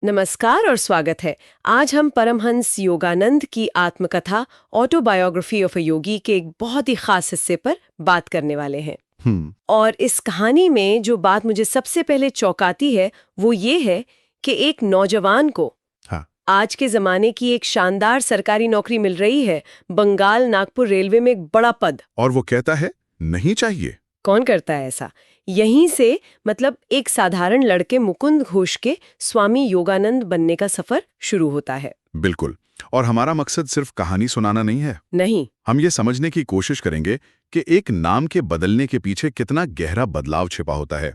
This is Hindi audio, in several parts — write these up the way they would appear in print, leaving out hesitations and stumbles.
नमस्कार और स्वागत है। आज हम परमहंस योगानंद की आत्मकथा ऑटोबायोग्राफी ऑफ अ योगी के एक बहुत ही खास हिस्से पर बात करने वाले हैं। और इस कहानी में जो बात मुझे सबसे पहले चौंकाती है वो ये है कि एक नौजवान को हाँ। आज के जमाने की एक शानदार सरकारी नौकरी मिल रही है, बंगाल नागपुर रेलवे में एक बड़ा पद। और वो कहता है नहीं चाहिए। कौन करता है ऐसा? यहीं से मतलब एक साधारण लड़के मुकुंद घोष के स्वामी योगानंद बनने का सफर शुरू होता है। बिल्कुल। और हमारा मकसद सिर्फ कहानी सुनाना नहीं है। नहीं, हम ये समझने की कोशिश करेंगे कि एक नाम के बदलने के पीछे कितना गहरा बदलाव छिपा होता है।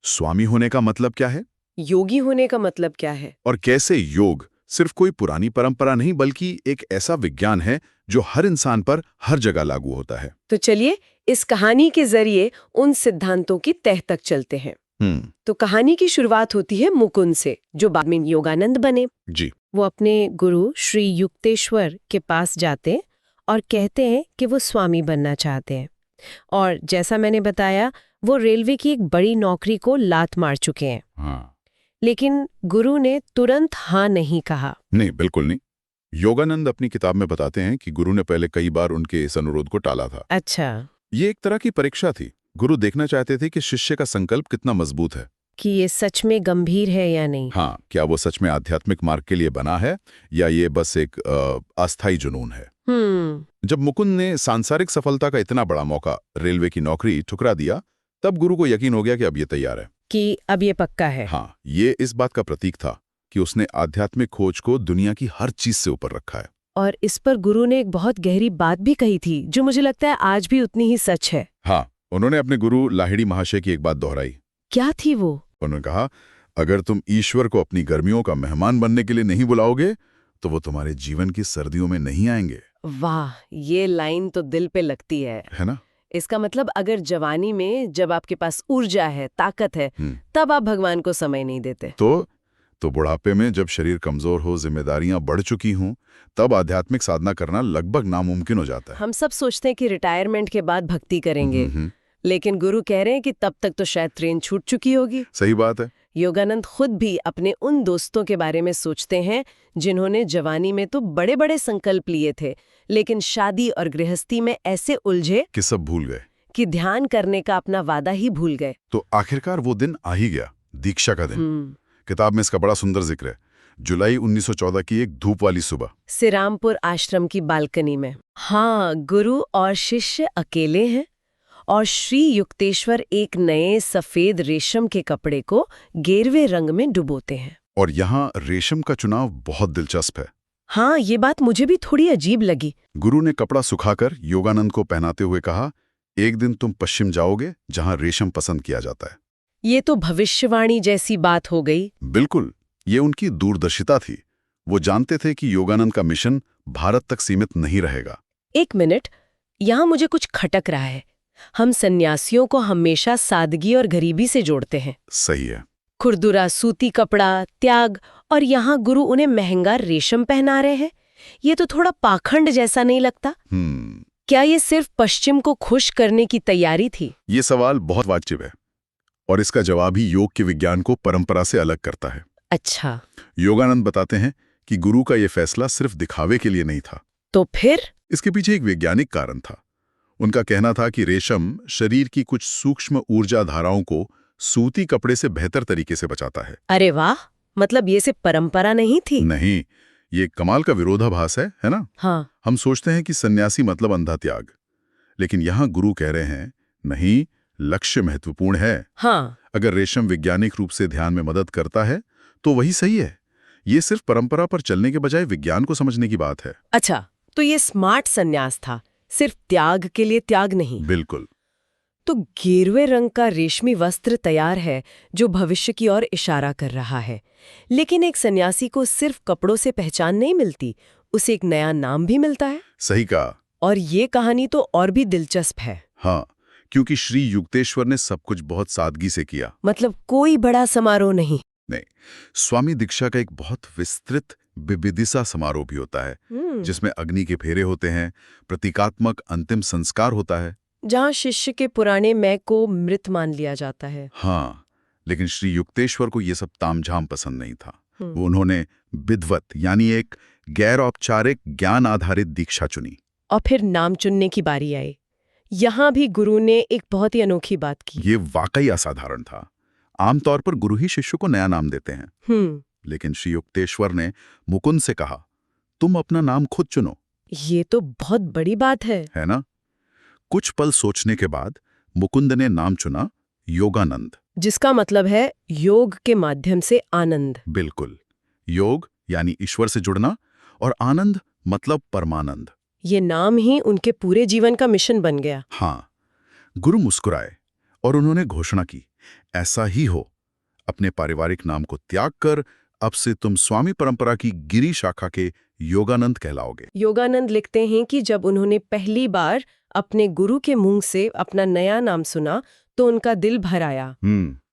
स्वामी होने का मतलब क्या है योगी होने का मतलब क्या है? और कैसे योग सिर्फ कोई पुरानी परंपरा नहीं बल्कि एक ऐसा विज्ञान है जो हर इंसान पर हर जगह लागू होता है। तो चलिए इस कहानी के जरिए उन सिद्धांतों की तह तक चलते हैं। तो कहानी की शुरुआत होती है मुकुंद से, जो बाद में योगानंद बने। जी। वो अपने गुरु श्री युक्तेश्वर के पास जाते हैं और कहते हैं कि वो स्वामी बनना चाहते हैं। और जैसा मैंने बताया, वो रेलवे की एक बड़ी नौकरी को लात मार चुके हैं। हाँ। लेकिन गुरु ने तुरंत हाँ नहीं कहा। नहीं, बिल्कुल नहीं। योगानंद अपनी किताब में बताते हैं कि गुरु ने पहले कई बार उनके इस अनुरोध को टाला था। अच्छा, ये एक तरह की परीक्षा थी। गुरु देखना चाहते थे कि शिष्य का संकल्प कितना मजबूत है। कि ये सच में गंभीर है या नहीं। हाँ, क्या वो सच में आध्यात्मिक मार्ग के लिए बना है या ये बस एक अस्थायी जुनून है। जब मुकुंद ने सांसारिक सफलता का इतना बड़ा मौका, रेलवे की नौकरी, ठुकरा दिया, तब गुरु को यकीन हो गया कि अब ये तैयार है, कि अब ये पक्का है। हाँ, ये इस बात का प्रतीक था कि उसने आध्यात्मिक खोज को दुनिया की हर चीज से ऊपर रखा है। और इस पर गुरु ने एक बहुत गहरी बात भी कही थी, जो मुझे लगता है आज भी उतनी ही सच है। हाँ, उन्होंने अपने गुरु लाहिड़ी महाशय की एक बात दोहराई। क्या थी वो? उन्होंने कहा, अगर तुम ईश्वर को अपनी गर्मियों का मेहमान बनने के लिए नहीं बुलाओगे तो वो तुम्हारे जीवन की सर्दियों में नहीं आएंगे। वाह, ये लाइन तो दिल पे लगती है ना? इसका मतलब अगर जवानी में जब आपके पास ऊर्जा है, ताकत है, तब आप भगवान को समय नहीं देते तो बुढ़ापे में जब शरीर कमजोर हो, जिम्मेदारियां बढ़ चुकी हों, तब आध्यात्मिक साधना करना लगभग नामुमकिन हो जाता है। हम सब सोचते हैं कि रिटायरमेंट के बाद भक्ति करेंगे, लेकिन गुरु कह रहे हैं कि तब तक तो शायद ट्रेन छूट चुकी होगी। सही बात है। योगानंद खुद भी अपने उन दोस्तों के बारे में सोचते हैं जिन्होंने जवानी में तो बड़े बड़े संकल्प लिए थे, लेकिन शादी और गृहस्थी में ऐसे उलझे कि सब भूल गए, कि ध्यान करने का अपना वादा ही भूल गए। तो आखिरकार वो दिन आ ही गया, दीक्षा का दिन। किताब में इसका बड़ा सुंदर जिक्र है। जुलाई 1914 की एक धूप वाली सुबह, सिरामपुर आश्रम की बालकनी में। हाँ, गुरु और शिष्य अकेले हैं और श्री युक्तेश्वर एक नए सफेद रेशम के कपड़े को गेरवे रंग में डुबोते हैं। और यहाँ रेशम का चुनाव बहुत दिलचस्प है। हाँ, ये बात मुझे भी थोड़ी अजीब लगी। गुरु ने कपड़ा सुखाकर योगानंद को पहनाते हुए कहा, एक दिन तुम पश्चिम जाओगे जहां रेशम पसंद किया जाता है। ये तो भविष्यवाणी जैसी बात हो गई। बिल्कुल, ये उनकी दूरदर्शिता थी। वो जानते थे कि योगानंद का मिशन भारत तक सीमित नहीं रहेगा। एक मिनट, यहाँ मुझे कुछ खटक रहा है। हम सन्यासियों को हमेशा सादगी और गरीबी से जोड़ते हैं। सही है। खुरदुरा सूती कपड़ा, त्याग, और यहाँ गुरु उन्हें महंगा रेशम पहना रहे हैं। ये तो थोड़ा पाखंड जैसा नहीं लगता? क्या ये सिर्फ पश्चिम को खुश करने की तैयारी थी? ये सवाल बहुत वाजिब है और इसका जवाब ही योग के विज्ञान को परंपरा से अलग करता है। अच्छा, योगानंद बताते हैं कि गुरु का यह फैसला सिर्फ दिखावे के लिए नहीं था। तो फिर? इसके पीछे एक वैज्ञानिक कारण था। उनका कहना था कि रेशम शरीर की कुछ सूक्ष्म ऊर्जा धाराओं को सूती कपड़े से बेहतर तरीके से बचाता है। अरे वाह, मतलब ये सिर्फ परंपरा नहीं थी? नहीं, ये कमाल का विरोधाभास है ना? हाँ। हम सोचते हैं कि सन्यासी मतलब अंधा त्याग, लेकिन यहाँ गुरु कह रहे हैं, नहीं, लक्ष्य महत्वपूर्ण है। हाँ। अगर रेशम वैज्ञानिक रूप से ध्यान में मदद करता है तो वही सही है। ये सिर्फ परंपरा पर चलने के बजाय विज्ञान को समझने की बात है। अच्छा, तो ये स्मार्ट सन्यास था, सिर्फ त्याग के लिए त्याग नहीं। बिल्कुल। तो गेरुए रंग का रेशमी वस्त्र तैयार है जो भविष्य की ओर इशारा कर रहा है। लेकिन एक सन्यासी को सिर्फ कपड़ों से पहचान नहीं मिलती, उसे एक नया नाम भी मिलता है। सही कहा। और ये कहानी तो और भी दिलचस्प है। हाँ, क्योंकि श्री युक्तेश्वर ने सब कुछ बहुत सादगी से किया। मतलब कोई बड़ा समारोह नहीं। नहीं, स्वामी दीक्षा का एक बहुत विस्तृत विविदिशा समारोह भी होता है, जिसमें अग्नि के फेरे होते हैं, प्रतीकात्मक अंतिम संस्कार होता है, जहाँ शिष्य के पुराने मैं को मृत मान लिया जाता है। हाँ, लेकिन श्री युक्तेश्वर को ये सब तामझाम पसंद नहीं था। उन्होंने विद्वत यानी एक गैर औपचारिक ज्ञान आधारित दीक्षा चुनी। और फिर नाम चुनने की बारी आई। यहाँ भी गुरु ने एक बहुत ही अनोखी बात की। ये वाकई असाधारण था। आमतौर पर गुरु ही शिष्य को नया नाम देते हैं, लेकिन श्री युक्तेश्वर ने मुकुंद से कहा, तुम अपना नाम खुद चुनो। ये तो बहुत बड़ी बात है ना? कुछ पल सोचने के बाद मुकुंद ने नाम चुना योगानंद, जिसका मतलब है योग के माध्यम से आनंद। बिल्कुल। योग यानी ईश्वर से जुड़ना और आनंद मतलब परमानंद। ये नाम ही उनके पूरे जीवन का मिशन बन गया। हाँ। गुरु मुस्कुराए और उन्होंने घोषणा की, ऐसा ही हो। अपने पारिवारिक नाम को त्याग कर अब से तुम स्वामी परंपरा की गिरी शाखा के योगानंद कहलाओगे। योगानंद लिखते हैं कि जब उन्होंने पहली बार अपने गुरु के मुंह से अपना नया नाम सुना तो उनका दिल भर आया।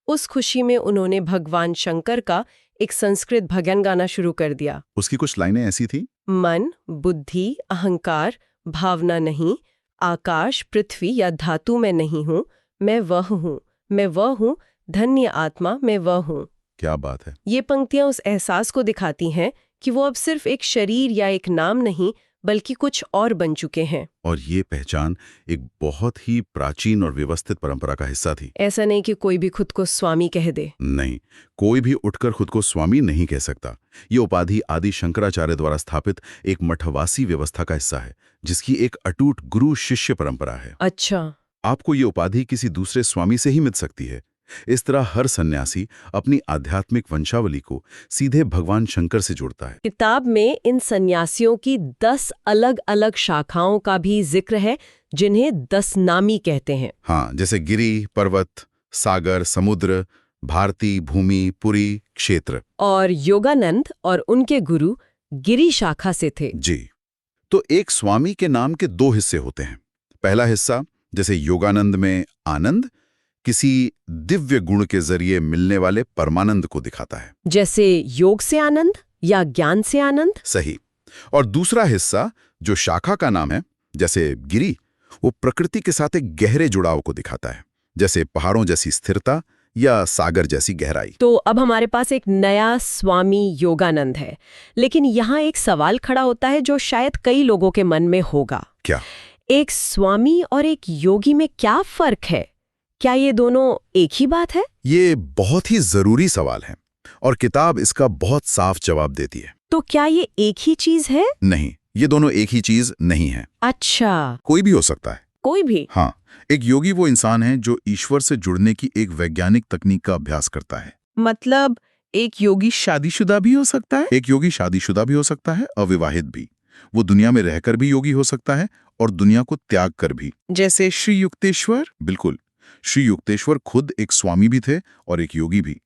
उस खुशी में उन्होंने भगवान शंकर का एक संस्कृत भजन गाना शुरू कर दिया। उसकी कुछ लाइनें ऐसी थी, मन, बुद्धि, अहंकार, भावना नहीं, आकाश, पृथ्वी या धातु में नहीं हूँ, मैं वह हूँ, मैं वह हूँ, धन्य आत्मा मैं वह हूँ। क्या बात है। ये पंक्तियां उस एहसास को दिखाती हैं कि वो अब सिर्फ एक शरीर या एक नाम नहीं बल्कि कुछ और बन चुके हैं। और ये पहचान एक बहुत ही प्राचीन और व्यवस्थित परंपरा का हिस्सा थी। ऐसा नहीं कि कोई भी खुद को स्वामी कह दे। नहीं, कोई भी उठकर खुद को स्वामी नहीं कह सकता। ये उपाधि आदि शंकराचार्य द्वारा स्थापित एक मठवासी व्यवस्था का हिस्सा है, जिसकी एक अटूट गुरु शिष्य परंपरा है। अच्छा। आपको ये उपाधि किसी दूसरे स्वामी से ही मिल सकती है। इस तरह हर सन्यासी अपनी आध्यात्मिक वंशावली को सीधे भगवान शंकर से जोड़ता है। किताब में इन सन्यासियों की 10 अलग-अलग शाखाओं का भी जिक्र है, जिन्हें 10 नामी कहते हैं। हाँ, जैसे गिरि, पर्वत, सागर, समुद्र, भारती, भूमि, पुरी, क्षेत्र। और योगानंद और उनके गुरु गिरि शाखा से थे। जी। तो एक स्वामी के नाम के 2 हिस्से होते हैं। पहला हिस्सा, जैसे योगानंद में आनंद, किसी दिव्य गुण के जरिए मिलने वाले परमानंद को दिखाता है, जैसे योग से आनंद या ज्ञान से आनंद। सही। और दूसरा हिस्सा जो शाखा का नाम है, जैसे गिरि, वो प्रकृति के साथ एक गहरे जुड़ाव को दिखाता है, जैसे पहाड़ों जैसी स्थिरता या सागर जैसी गहराई। तो अब हमारे पास एक नया स्वामी योगानंद है, लेकिन यहाँ एक सवाल खड़ा होता है जो शायद कई लोगों के मन में होगा। क्या? एक स्वामी और एक योगी में क्या फर्क है? क्या ये दोनों एक ही बात है? ये बहुत ही जरूरी सवाल है और किताब इसका बहुत साफ जवाब देती है। तो क्या ये एक ही चीज है? नहीं, ये दोनों एक ही चीज नहीं है। अच्छा। कोई भी हो सकता है। कोई भी? हाँ, एक योगी वो इंसान है जो ईश्वर से जुड़ने की एक वैज्ञानिक तकनीक का अभ्यास करता है। मतलब एक योगी शादीशुदा भी हो सकता है? एक योगी शादीशुदा भी हो सकता है, अविवाहित भी। वो दुनिया में रहकर भी योगी हो सकता है और दुनिया को त्याग कर भी। जैसे श्री युक्तेश्वर? बिल्कुल। श्री युक्तेश्वर खुद एक स्वामी भी थे और एक योगी भी,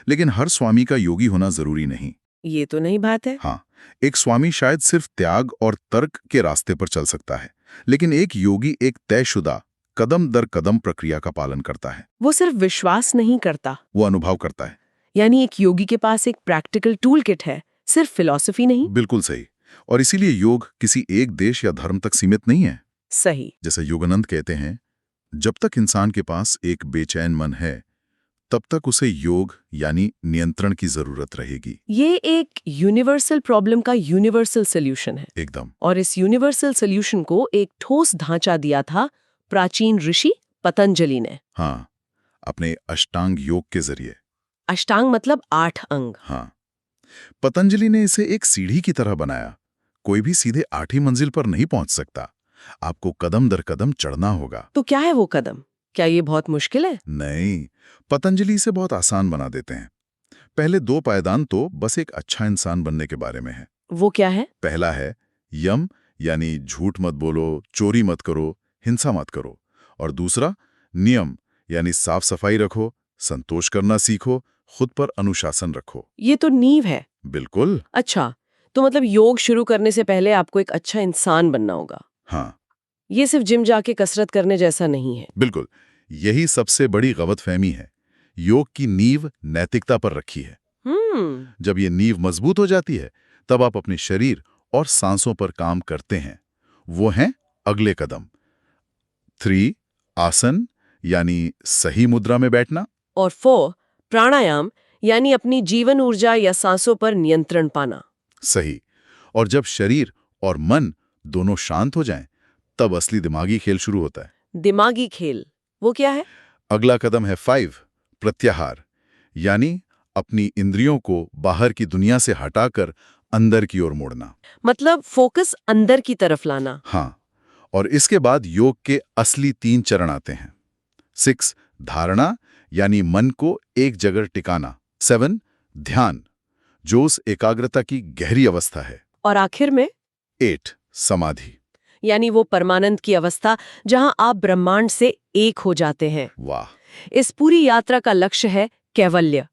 लेकिन हर स्वामी का योगी होना जरूरी नहीं। ये तो नहीं बात है। हाँ, एक स्वामी शायद सिर्फ त्याग और तर्क के रास्ते पर चल सकता है, लेकिन एक योगी एक तयशुदा कदम दर कदम प्रक्रिया का पालन करता है। वो सिर्फ विश्वास नहीं करता, वो अनुभव करता है। यानी एक योगी के पास एक प्रैक्टिकल टूल किट है, सिर्फ फिलॉसफी नहीं। बिल्कुल सही। और इसीलिए योग किसी एक देश या धर्म तक सीमित नहीं है। सही। जैसे योगानंद कहते हैं, जब तक इंसान के पास एक बेचैन मन है, तब तक उसे योग यानी नियंत्रण की जरूरत रहेगी। ये एक यूनिवर्सल प्रॉब्लम का यूनिवर्सल सॉल्यूशन है। एकदम। और इस यूनिवर्सल सॉल्यूशन को एक ठोस ढांचा दिया था प्राचीन ऋषि पतंजलि ने। हाँ, अपने अष्टांग योग के जरिए। अष्टांग मतलब 8 अंग। हाँ, पतंजलि ने इसे एक सीढ़ी की तरह बनाया। कोई भी सीधे 8वीं मंजिल पर नहीं पहुंच सकता, आपको कदम दर कदम चढ़ना होगा। तो क्या है वो कदम? क्या ये बहुत मुश्किल है? नहीं, पतंजलि इसे बहुत आसान बना देते हैं। पहले 2 पायदान तो बस एक अच्छा इंसान बनने के बारे में है। वो क्या है? पहला है यम, यानी झूठ मत बोलो, चोरी मत करो, हिंसा मत करो। और दूसरा नियम, यानी साफ सफाई रखो, संतोष करना सीखो, खुद पर अनुशासन रखो। ये तो नींव है। बिल्कुल। अच्छा, तो मतलब योग शुरू करने से पहले आपको एक अच्छा इंसान बनना होगा। हाँ, ये सिर्फ जिम जाके कसरत करने जैसा नहीं है। बिल्कुल। यही सबसे बड़ी गलतफहमी है। योग की नींव नैतिकता पर रखी है। जब ये नींव मजबूत हो जाती है, तब आप अपने शरीर और सांसों पर काम करते हैं। वो हैं अगले कदम। 3 आसन, यानी सही मुद्रा में बैठना। और 4 प्राणायाम, यानी अपनी जीवन ऊर्जा या सांसों पर नियंत्रण पाना। सही। और जब शरीर और मन दोनों शांत हो जाएं, तब असली दिमागी खेल शुरू होता है। दिमागी खेल, वो क्या है? अगला कदम है 5, प्रत्याहार, यानी अपनी इंद्रियों को बाहर की दुनिया से हटाकर अंदर की ओर मोड़ना। मतलब फोकस अंदर की तरफ लाना। हाँ, और इसके बाद योग के असली 3 चरण आते हैं। 6, धारणा, यानी मन को एक जगह टिकाना। 7, ध्यान, जो उस एकाग्रता की गहरी अवस्था है। और आखिर में 8, समाधि, यानी वो परमानंद की अवस्था जहां आप ब्रह्मांड से एक हो जाते हैं। वाह। इस पूरी यात्रा का लक्ष्य है कैवल्य,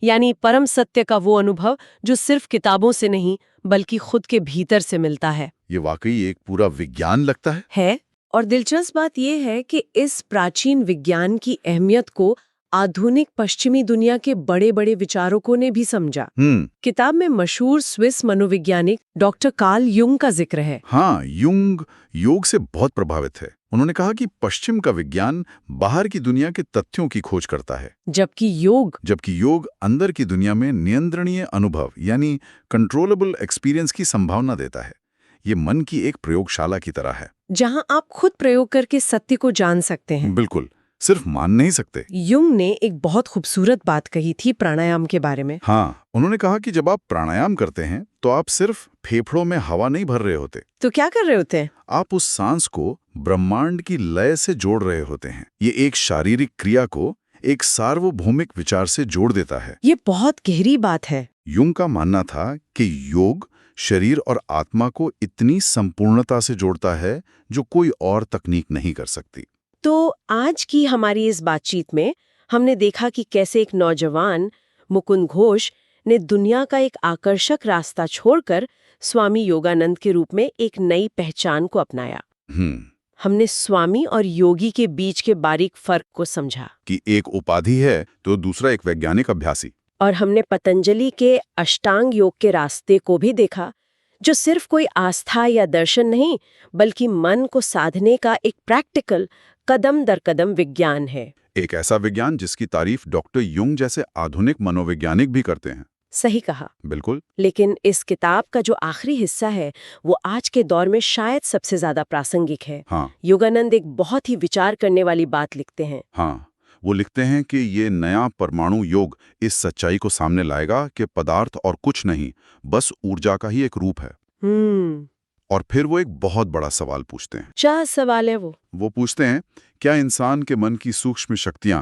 यानी परम सत्य का वो अनुभव जो सिर्फ किताबों से नहीं बल्कि खुद के भीतर से मिलता है। ये वाकई एक पूरा विज्ञान लगता है। और दिलचस्प बात यह है कि इस प्राचीन विज्ञान की अहमियत को आधुनिक पश्चिमी दुनिया के बड़े बड़े विचारकों ने भी समझा। किताब में मशहूर स्विस मनोवैज्ञानिक डॉक्टर कार्ल युंग का जिक्र है। हाँ, युंग योग से बहुत प्रभावित है। उन्होंने कहा कि पश्चिम का विज्ञान बाहर की दुनिया के तथ्यों की खोज करता है, जबकि योग अंदर की दुनिया में नियंत्रणीय अनुभव यानी कंट्रोलेबल एक्सपीरियंस की संभावना देता है। ये मन की एक प्रयोगशाला की तरह है, जहां आप खुद प्रयोग करके सत्य को जान सकते हैं। बिल्कुल, सिर्फ मान नहीं सकते। युंग ने एक बहुत खूबसूरत बात कही थी प्राणायाम के बारे में। हाँ, उन्होंने कहा कि जब आप प्राणायाम करते हैं तो आप सिर्फ फेफड़ों में हवा नहीं भर रहे होते। तो क्या कर रहे होते हैं? आप उस सांस को ब्रह्मांड की लय से जोड़ रहे होते हैं। ये एक शारीरिक क्रिया को एक सार्वभौमिक विचार से जोड़ देता है। ये बहुत गहरी बात है। युंग का मानना था कि योग शरीर और आत्मा को इतनी संपूर्णता से जोड़ता है जो कोई और तकनीक नहीं कर सकती। तो आज की हमारी इस बातचीत में हमने देखा कि कैसे एक नौजवान मुकुंद घोष ने दुनिया का एक आकर्षक रास्ता छोड़कर स्वामी योगानंद के रूप में एक नई पहचान को अपनाया। हमने स्वामी और योगी के बीच के बारीक फर्क को समझा कि एक उपाधि है तो दूसरा एक वैज्ञानिक अभ्यासी। और हमने पतंजलि के अष्टांग योग के रास्ते को भी देखा, जो सिर्फ कोई आस्था या दर्शन नहीं बल्कि मन को साधने का एक प्रैक्टिकल कदम दर कदम विज्ञान है। एक ऐसा विज्ञान जिसकी तारीफ डॉक्टर युंग जैसे आधुनिक मनोवैज्ञानिक भी करते हैं। सही कहा। बिल्कुल। लेकिन इस किताब का जो आखिरी हिस्सा है वो आज के दौर में शायद सबसे ज्यादा प्रासंगिक है। हाँ। योगानंद एक बहुत ही विचार करने वाली बात लिखते हैं। हाँ, वो लिखते हैं कि ये नया परमाणु योग इस सच्चाई को सामने लाएगा कि पदार्थ और कुछ नहीं, बस ऊर्जा का ही एक रूप है। और फिर वो एक बहुत बड़ा सवाल पूछते हैं। क्या सवाल है वो? वो पूछते हैं, क्या इंसान के मन की सूक्ष्म शक्तियां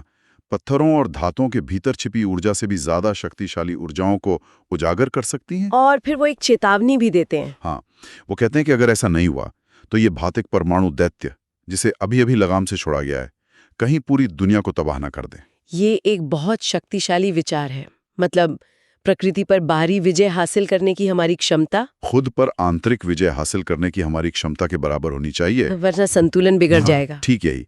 पत्थरों और धातुओं के भीतर छिपी ऊर्जा से भी ज्यादा शक्तिशाली ऊर्जाओं को उजागर कर सकती हैं? और फिर वो एक चेतावनी भी देते हैं। हाँ, वो कहते हैं कि अगर ऐसा नहीं हुआ तो ये भौतिक परमाणु दैत्य, जिसे अभी अभी लगाम से छोड़ा गया है, कहीं पूरी दुनिया को तबाह न कर दे। ये एक बहुत शक्तिशाली विचार है। मतलब प्रकृति पर बाहरी विजय हासिल करने की हमारी क्षमता खुद पर आंतरिक विजय हासिल करने की हमारी क्षमता के बराबर होनी चाहिए, वरना संतुलन बिगड़ जाएगा। ठीक है।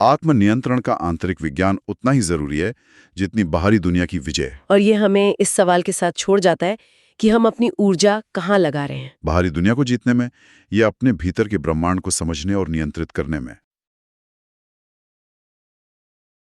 आत्मनियंत्रण का आंतरिक विज्ञान उतना ही जरूरी है जितनी बाहरी दुनिया की विजय। और ये हमें इस सवाल के साथ छोड़ जाता है कि हम अपनी ऊर्जा कहाँ लगा रहे हैं, बाहरी दुनिया को जीतने में या अपने भीतर के ब्रह्मांड को समझने और नियंत्रित करने में।